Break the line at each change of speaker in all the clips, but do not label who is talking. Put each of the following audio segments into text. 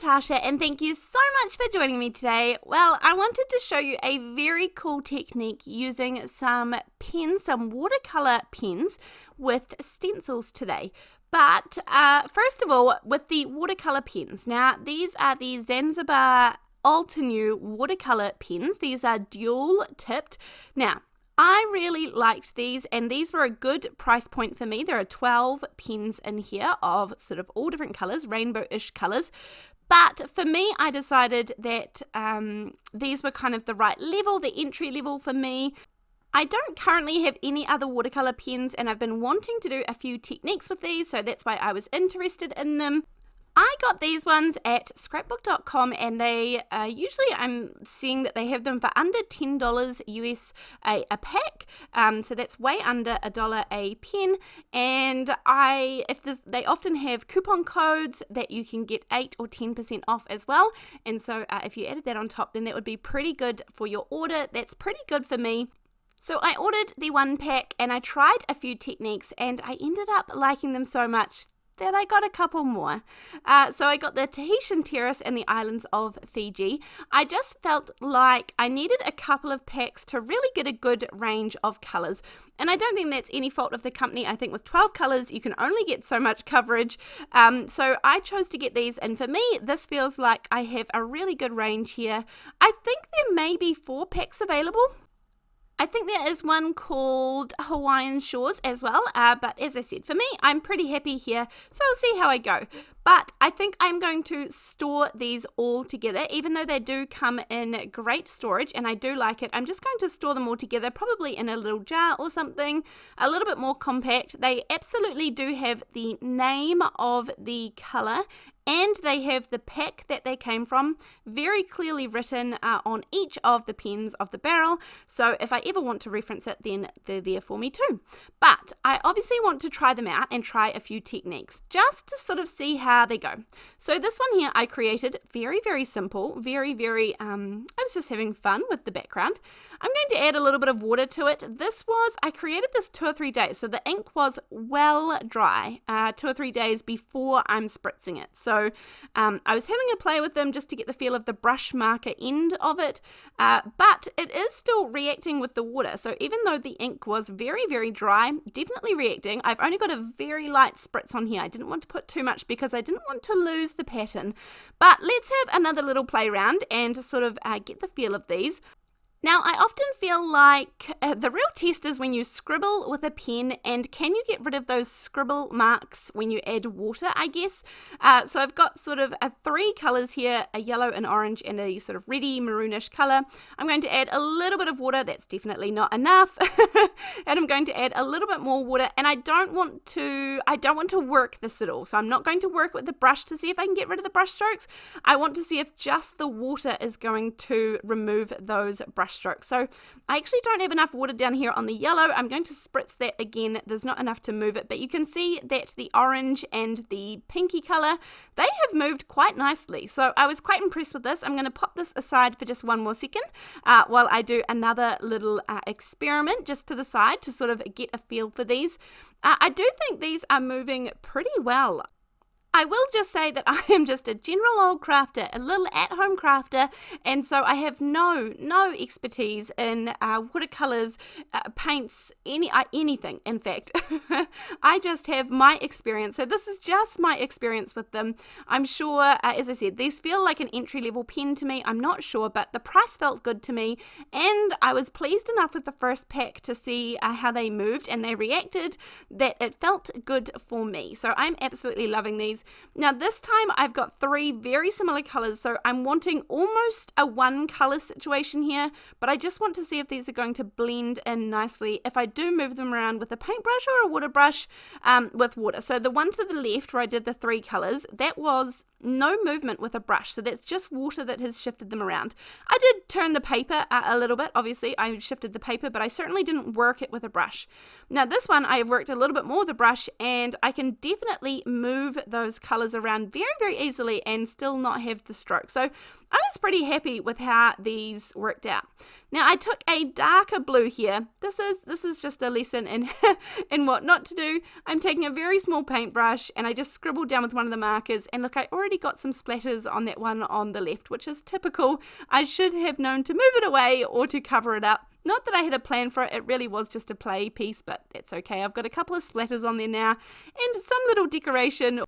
Natasha, and thank you so much for joining me today. Well, I wanted to show you a very cool technique using some pens, some watercolor pens with stencils today. But first of all, with the watercolor pens. Now, these are the Zanzibar Altenew watercolor pens. These are dual tipped. Now, I really liked these, and these were a good price point for me. There are 12 pens in here of sort of all different colors, rainbow-ish colors. But for me, I decided that these were kind of the right level, the entry level for me. I don't currently have any other watercolor pens, and I've been wanting to do a few techniques with these, so that's why I was interested in them. I got these ones at scrapbook.com, and they usually I'm seeing that they have them for under $10 US a pack, so that's way under $1 a pen. And they often have coupon codes that you can get 8 or 10% off as well, and so if you added that on top, then that would be pretty good for your order. That's pretty good for me. So I ordered the one pack and I tried a few techniques, and I ended up liking them so much that I got a couple more. So I got the Tahitian Terrace and the islands of Fiji. I just felt like I needed a couple of packs to really get a good range of colours. And I don't think that's any fault of the company. I think with 12 colours, you can only get so much coverage. So I chose to get these. And for me, this feels like I have a really good range here. I think there may be 4 packs available. I think there is one called Hawaiian Shores as well, but as I said, for me, I'm pretty happy here, so I'll see how I go. But I think I'm going to store these all together, even though they do come in great storage, and I do like it. I'm just going to store them all together, probably in a little jar or something, a little bit more compact. They absolutely do have the name of the colour, and they have the pack that they came from very clearly written on each of the pens of the barrel. So if I ever want to reference it, then they're there for me too. But I obviously want to try them out and try a few techniques just to sort of see how they go. So this one here I created very, very simple, very, I was just having fun with the background. I'm going to add a little bit of water to it. I created this 2 or 3 days, so the ink was well dry 2 or 3 days before I'm spritzing it. So I was having a play with them just to get the feel of the brush marker end of it, but it is still reacting with the water. So even though the ink was very, very dry, definitely reacting. I've only got a very light spritz on here. I didn't want to put too much because I didn't want to lose the pattern. But let's have another little play around and sort of get the feel of these. Now, I often feel like the real test is when you scribble with a pen, and can you get rid of those scribble marks when you add water, I guess. So I've got sort of 3 colours here, a yellow, an orange, and a sort of reddy maroonish colour. I'm going to add a little bit of water. That's definitely not enough. And I'm going to add a little bit more water, and I don't want to work this at all. So I'm not going to work with the brush to see if I can get rid of the brush strokes. I want to see if just the water is going to remove those brush strokes. So I actually don't have enough water down here on the yellow. I'm going to spritz that again. There's not enough to move it, but you can see that the orange and the pinky color, they have moved quite nicely. So I was quite impressed with this. I'm going to pop this aside for just one more second while I do another little experiment just to the side to sort of get a feel for these. I do think these are moving pretty well. I will just say that I am just a general old crafter, a little at-home crafter, and so I have no expertise in watercolors, paints, anything, in fact. I just have my experience, so this is just my experience with them. I'm sure, as I said, these feel like an entry-level pen to me. I'm not sure, but the price felt good to me, and I was pleased enough with the first pack to see how they moved and they reacted, that it felt good for me. So I'm absolutely loving these. Now this time I've got 3 very similar colors, so I'm wanting almost a 1 color situation here, but I just want to see if these are going to blend in nicely if I do move them around with a paintbrush or a water brush with water. So the one to the left where I did the 3 colors, that was no movement with a brush, so that's just water that has shifted them around. I did turn the paper a little bit, obviously I shifted the paper, but I certainly didn't work it with a brush. Now this one I have worked a little bit more with a brush, and I can definitely move those colors around very, very easily and still not have the stroke. So I was pretty happy with how these worked out. Now I took a darker blue here. This is just a lesson in in what not to do. I'm taking a very small paintbrush and I just scribbled down with one of the markers, and look, I already got some splatters on that one on the left, which is typical. I should have known to move it away or to cover it up. Not that I had a plan for it, it really was just a play piece, but that's okay. I've got a couple of splatters on there now, and some little decoration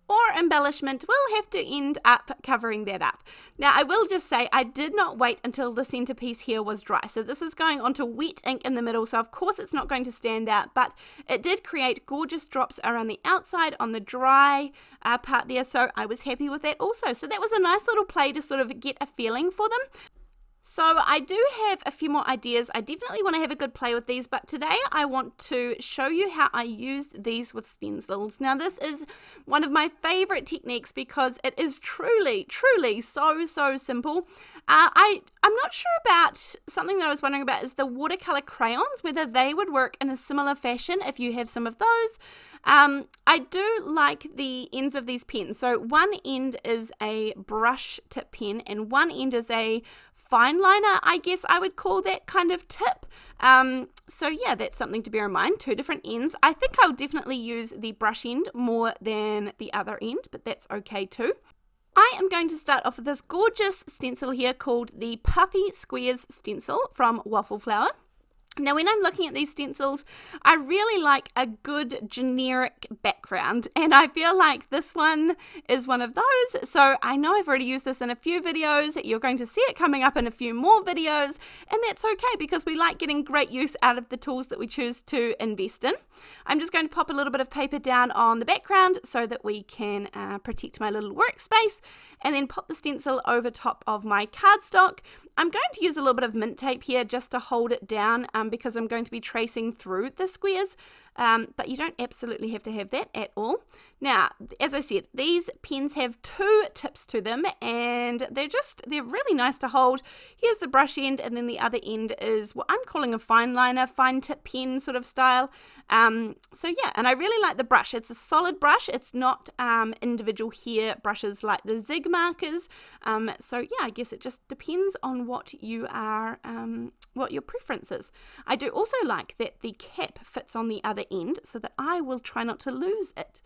or embellishment will have to end up covering that up. Now I will just say I did not wait until the centerpiece here was dry. So this is going onto wet ink in the middle, so of course it's not going to stand out, but it did create gorgeous drops around the outside on the dry part there, so I was happy with that also. So that was a nice little play to sort of get a feeling for them. So I do have a few more ideas. I definitely want to have a good play with these, but today I want to show you how I used these with stencils. Now this is one of my favorite techniques because it is truly so simple. I'm not sure about something that I was wondering about is the watercolor crayons, whether they would work in a similar fashion if you have some of those. I do like the ends of these pens. So one end is a brush tip pen and one end is a fine liner, I guess I would call that kind of tip. So yeah, that's something to bear in mind, two different ends. I think I'll definitely use the brush end more than the other end, but that's okay too. I am going to start off with this gorgeous stencil here called the Puffy Squares stencil from Waffle. Now when I'm looking at these stencils, I really like a good generic background, and I feel like this one is one of those. So I know I've already used this in a few videos, you're going to see it coming up in a few more videos, and that's okay because we like getting great use out of the tools that we choose to invest in. I'm just going to pop a little bit of paper down on the background so that we can protect my little workspace, and then pop the stencil over top of my cardstock. I'm going to use a little bit of mint tape here just to hold it down because I'm going to be tracing through the squares, but you don't absolutely have to have that at all. Now, as I said, these pens have two tips to them and they're really nice to hold. Here's the brush end, and then the other end is what I'm calling a fine liner, fine tip pen sort of style. So yeah, and I really like the brush. It's a solid brush. It's not individual hair brushes like the zig markers. So yeah, I guess it just depends on what you are, what your preference is. I do also like that the cap fits on the other end so that I will try not to lose it.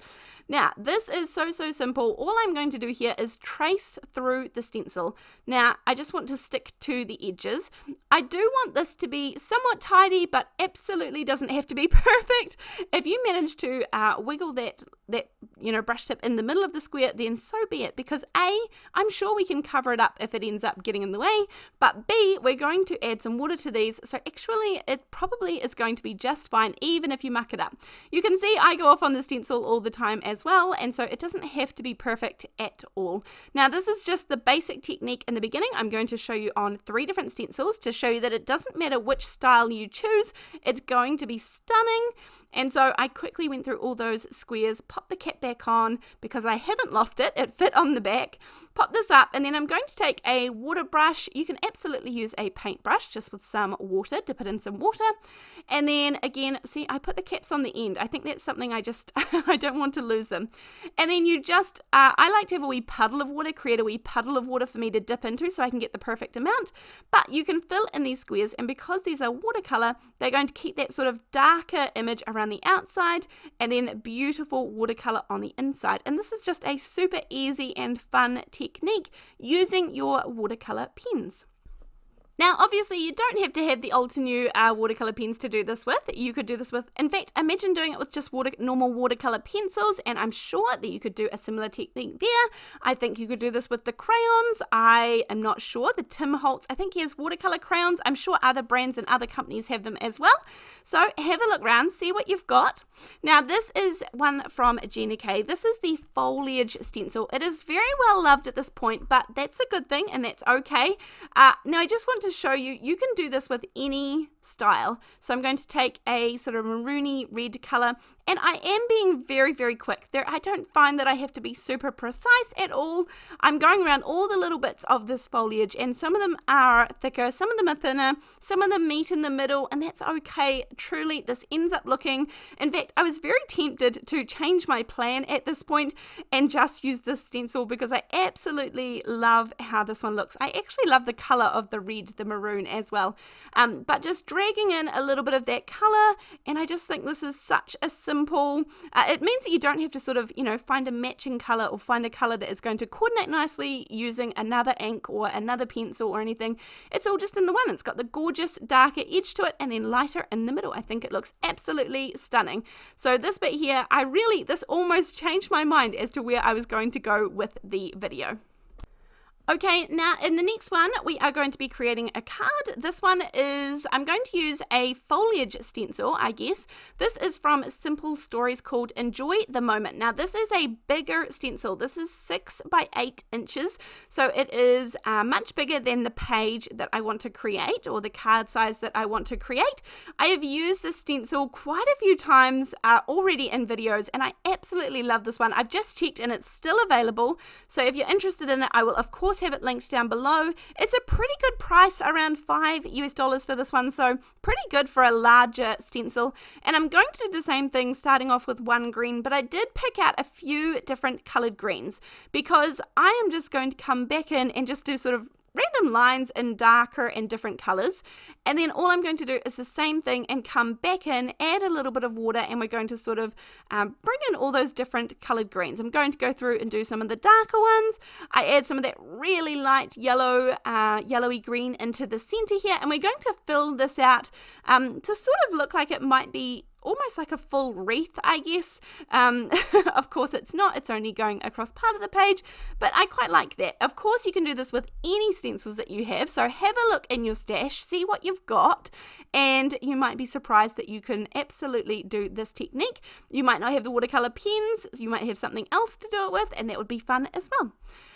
Now, this is so simple. All I'm going to do here is trace through the stencil. Now, I just want to stick to the edges. I do want this to be somewhat tidy, but absolutely doesn't have to be perfect. If you manage to wiggle that brush tip in the middle of the square, then so be it, because A, I'm sure we can cover it up if it ends up getting in the way, but B, we're going to add some water to these, so actually it probably is going to be just fine even if you muck it up. You can see I go off on the stencil all the time as well, and so it doesn't have to be perfect at all. Now this is just the basic technique in the beginning. I'm going to show you on 3 different stencils to show you that it doesn't matter which style you choose, it's going to be stunning. And so I quickly went through all those squares, popped the cap back on because I haven't lost it, it fit on the back, pop this up, and then I'm going to take a water brush. You can absolutely use a paintbrush just with some water, dip it in some water, and then again, see, I put the caps on the end. I think that's something I don't want to lose them. And then you just, I like to have a wee puddle of water, create a wee puddle of water for me to dip into so I can get the perfect amount, but you can fill in these squares, and because these are watercolor, they're going to keep that sort of darker image around the outside and then beautiful watercolor on the inside. And this is just a super easy and fun technique using your watercolor pens. Now, obviously, you don't have to have the Altenew watercolor pens to do this with. You could do this with, in fact, imagine doing it with just normal watercolor pencils, and I'm sure that you could do a similar technique there. I think you could do this with the crayons. I am not sure. The Tim Holtz, I think he has watercolor crayons. I'm sure other brands and other companies have them as well. So have a look around, see what you've got. Now, this is one from Gina. This is the Foliage stencil. It is very well loved at this point, but that's a good thing, and that's okay. Now, I just want to to show you, you can do this with any style. So I'm going to take a sort of maroony red color, and I am being very, very quick. I don't find that I have to be super precise at all. I'm going around all the little bits of this foliage, and some of them are thicker, some of them are thinner, some of them meet in the middle, and that's okay. Truly, this ends up looking, in fact, I was very tempted to change my plan at this point and just use this stencil because I absolutely love how this one looks. I actually love the color of the red, the maroon as well, but just dragging in a little bit of that color, and I just think this is such a simple, it means that you don't have to sort of, find a matching color or find a color that is going to coordinate nicely using another ink or another pencil or anything. It's all just in the one. It's got the gorgeous darker edge to it and then lighter in the middle. I think it looks absolutely stunning. So this bit here, this almost changed my mind as to where I was going to go with the video. Okay, now in the next one, we are going to be creating a card. This one is, I'm going to use a foliage stencil, I guess. This is from Simple Stories called Enjoy the Moment. Now, this is a bigger stencil. This is 6 by 8 inches. So it is much bigger than the page that I want to create or the card size that I want to create. I have used this stencil quite a few times already in videos, and I absolutely love this one. I've just checked and it's still available. So if you're interested in it, I will, of course, have it linked down below. It's a pretty good price, around $5 for this one, so pretty good for a larger stencil. And I'm going to do the same thing, starting off with one green, but I did pick out a few different colored greens because I am just going to come back in and just do sort of random lines in darker and different colors, and then all I'm going to do is the same thing and come back in, add a little bit of water, and we're going to sort of bring in all those different colored greens. I'm going to go through and do some of the darker ones. I add some of that really light yellow, yellowy green into the center here, and we're going to fill this out to sort of look like it might be almost like a full wreath, I guess. Of course it's not, it's only going across part of the page, but I quite like that. Of course you can do this with any stencils that you have, so have a look in your stash, see what you've got, and you might be surprised that you can absolutely do this technique. You might not have the watercolor pens, you might have something else to do it with, and that would be fun as well.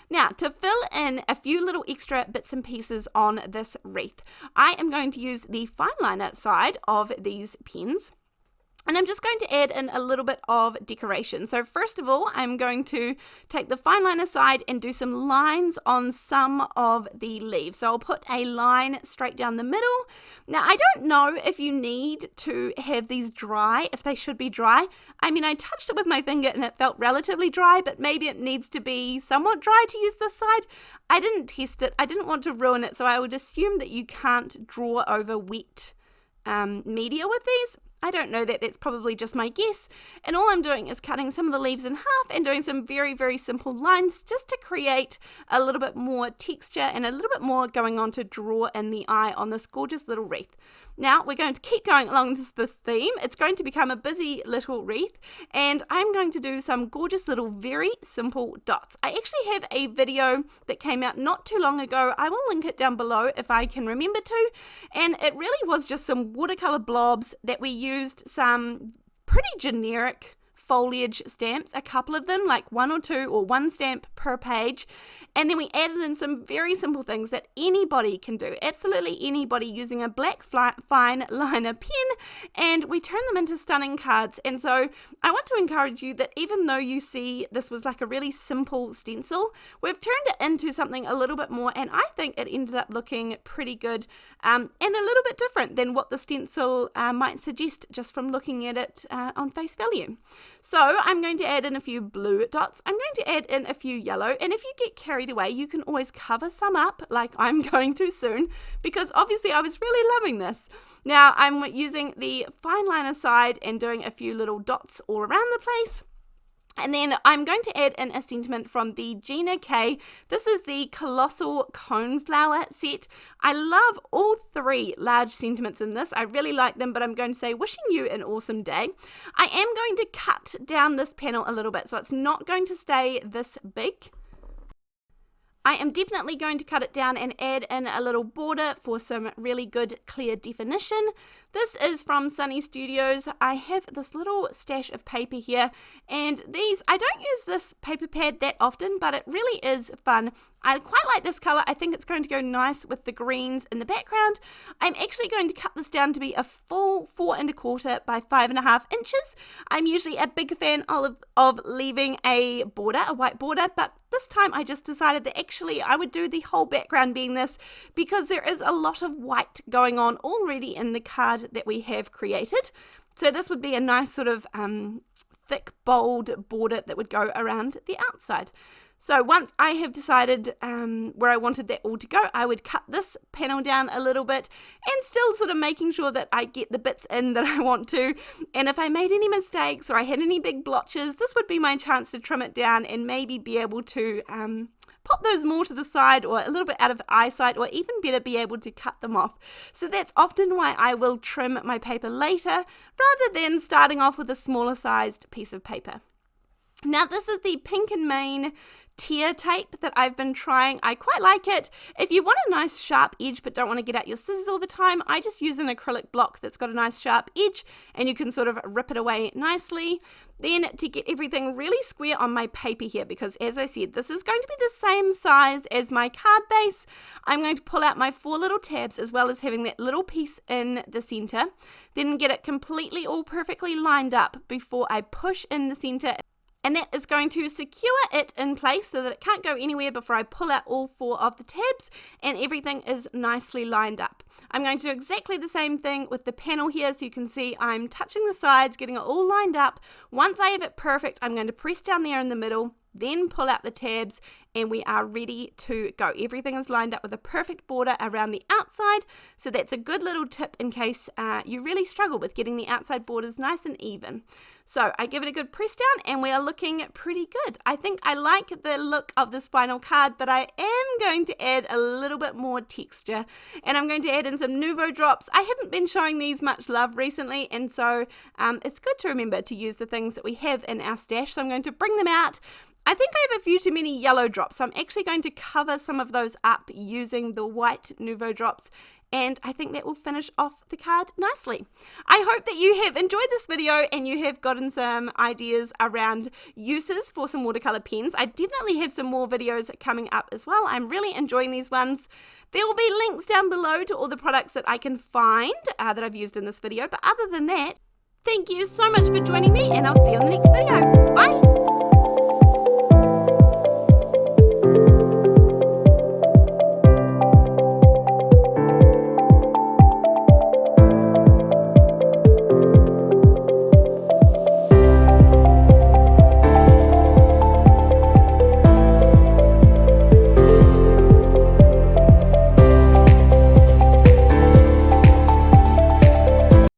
Now, to fill in a few little extra bits and pieces on this wreath, I am going to use the fine liner side of these pens. And I'm just going to add in a little bit of decoration. So first of all, I'm going to take the fine liner side and do some lines on some of the leaves. So I'll put a line straight down the middle. Now, I don't know if you need to have these dry, if they should be dry. I mean, I touched it with my finger and it felt relatively dry, but maybe it needs to be somewhat dry to use this side. I didn't test it. I didn't want to ruin it, so I would assume that you can't draw over wet media with these. I don't know that, that's probably just my guess. And all I'm doing is cutting some of the leaves in half and doing some very, very simple lines just to create a little bit more texture and a little bit more going on to draw in the eye on this gorgeous little wreath. Now we're going to keep going along this theme. It's going to become a busy little wreath, and I'm going to do some gorgeous little very simple dots. I actually have a video that came out not too long ago. I will link it down below if I can remember to, and it really was just some watercolor blobs that we used some pretty generic foliage stamps, a couple of them, like 1 or 2 or 1 stamp per page, and then we added in some very simple things that anybody can do, absolutely anybody, using a black fine liner pen, and we turn them into stunning cards. And so I want to encourage you that even though you see this was like a really simple stencil, we've turned it into something a little bit more, and I think it ended up looking pretty good and a little bit different than what the stencil might suggest just from looking at it on face value. So I'm going to add in a few blue dots. I'm going to add in a few yellow, and if you get carried away, you can always cover some up like I'm going to soon, because obviously I was really loving this. Now I'm using the fine liner side and doing a few little dots all around the place. And then I'm going to add in a sentiment from the Gina K. This is the Colossal Coneflower set. I love all 3 large sentiments in this. I really like them, but I'm going to say wishing you an awesome day. I am going to cut down this panel a little bit, so it's not going to stay this big. I am definitely going to cut it down and add in a little border for some really good clear definition. This is from Sunny Studios. I have this little stash of paper here, and I don't use this paper pad that often, but it really is fun. I quite like this colour. I think it's going to go nice with the greens in the background. I'm actually going to cut this down to be a full 4 1/4 by 5.5 inches. I'm usually a big fan of leaving a border, a white border, but this time I just decided that actually I would do the whole background being this, because there is a lot of white going on already in the card that we have created. So this would be a nice sort of thick, bold border that would go around the outside. So once I have decided where I wanted that all to go, I would cut this panel down a little bit and still sort of making sure that I get the bits in that I want to. And if I made any mistakes or I had any big blotches, this would be my chance to trim it down and maybe be able to pop those more to the side or a little bit out of eyesight, or even better, be able to cut them off. So that's often why I will trim my paper later rather than starting off with a smaller sized piece of paper. Now this is the Pink and Main tear tape that I've been trying. I quite like it. If you want a nice sharp edge but don't want to get out your scissors all the time, I just use an acrylic block that's got a nice sharp edge and you can sort of rip it away nicely. Then to get everything really square on my paper here, because as I said, this is going to be the same size as my card base, I'm going to pull out my 4 little tabs as well as having that little piece in the center, then get it completely all perfectly lined up before I push in the center. And that is going to secure it in place so that it can't go anywhere before I pull out all 4 of the tabs and everything is nicely lined up. I'm going to do exactly the same thing with the panel here, so you can see I'm touching the sides, getting it all lined up. Once I have it perfect, I'm going to press down there in the middle, then pull out the tabs, and we are ready to go. Everything is lined up with a perfect border around the outside, so that's a good little tip in case you really struggle with getting the outside borders nice and even. So I give it a good press down and we are looking pretty good. I think I like the look of this final card, but I am going to add a little bit more texture, and I'm going to add in some Nouveau drops. I haven't been showing these much love recently, and so it's good to remember to use the things that we have in our stash. So I'm going to bring them out. I think I have a few too many yellow drops, so I'm actually going to cover some of those up using the white Nouveau drops, and I think that will finish off the card nicely. I hope that you have enjoyed this video and you have gotten some ideas around uses for some watercolor pens. I definitely have some more videos coming up as well. I'm really enjoying these ones. There will be links down below to all the products that I can find that I've used in this video, but other than that, thank you so much for joining me, and I'll see you on the next video.